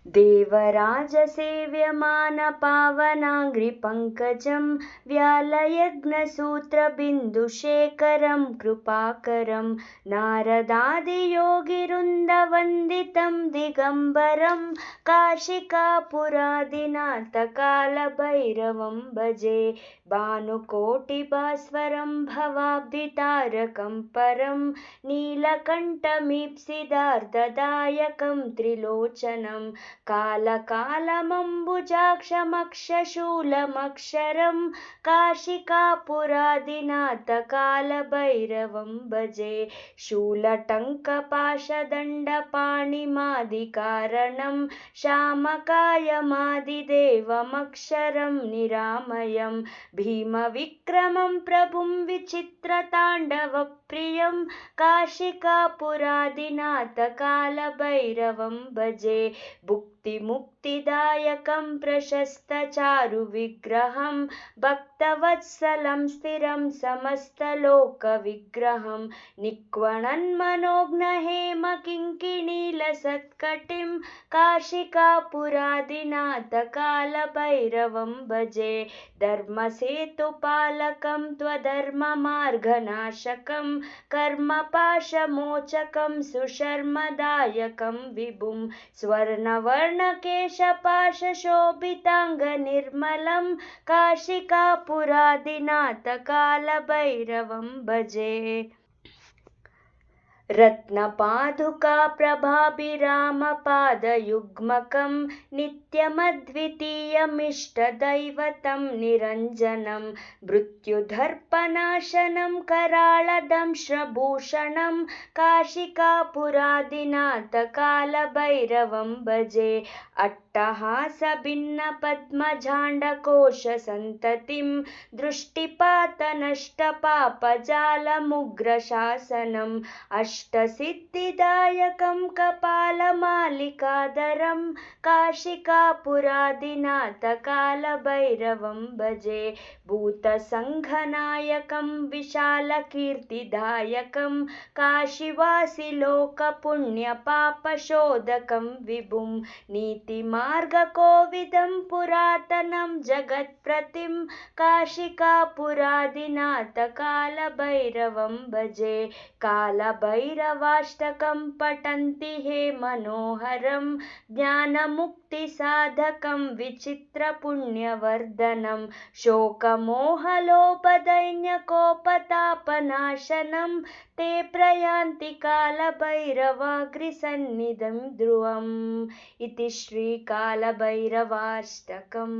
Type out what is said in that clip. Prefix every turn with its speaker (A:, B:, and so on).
A: देवराजसेव्यमानपावनाङ्घ्रिपङ्कजं व्यालयज्ञसूत्रबिन्दुशेखरं कृपाकरं नारदादियोगिवृन्दवन्दितं दिगम्बरं काशिकापुरादिनाथकालभैरवं भजे। भानुकोटिभास्वरं भवाब्धितारकं परं नीलकण्ठमीप्सितार्थदायकं त्रिलोचनं कालकालमम्बुजाक्षमक्षशूलमक्षरं काशिकापुरादिनाथकालभैरवं भजे। शूलटङ्कपाशदण्डपाणिमादिकारणं शामकायमादिदेवमक्षरं निरामयं भीमविक्रमं प्रभुं विचित्रताण्डवप्रियं काशिकापुरादिनाथकालभैरवं भजे। भुक्तिमुक्तिदायकं प्रशस्तचारुविग्रहं भक्तवत्सलं स्थिरं समस्तलोकविग्रहं निक्वणन्मनोज्ञहेमकिङ्किणीलसत्कटिं काशिकापुरादिनाथकालभैरवं भजे। धर्मसेतुपालकं त्वधर्ममार्गनाशकं कर्मपाशमोचकं सुशर्मदायकं विभुं स्वर्णवर्णकेशपाशशोभिताङ्गनिर्मलं काशिकापुरादिनाथकालभैरवं भजे। रत्नपादुकाप्रभाभिरामपादयुग्मकं नित्यमद्वितीयमिष्टदैवतं निरञ्जनं मृत्युदर्पनाशनं कराळदंश्रभूषणं काशिकापुरादिनाथकालभैरवं भजे। अट्टहासभिन्नपद्मझाण्डकोशसन्ततिं दृष्टिपातनष्टपापजालमुग्रशासनम् अष्टसिद्धिदायकं कपालमालिकाधरं काशिकापुरादिनाथकालभैरवं भजे। भूतसङ्घनायकं विशालकीर्तिदायकं काशीवासिलोकपुण्यपापशोधकं विभुं नीतिमार्गकोविदं पुरातनं जगत्प्रतिं काशिकापुरादिनाथकालभैरवं भजे। कालभैरवाष्टकं पठन्ति हे मनोहरं ज्ञानमुक्तिसाधकं विचित्रपुण्यवर्धनं शोकमोहलोभदैन्यकोपतापनाशनं ते प्रयान्ति कालभैरवाग्रिसन्निधिं ध्रुवम्। इति श्रीकालभैरवाष्टकम्।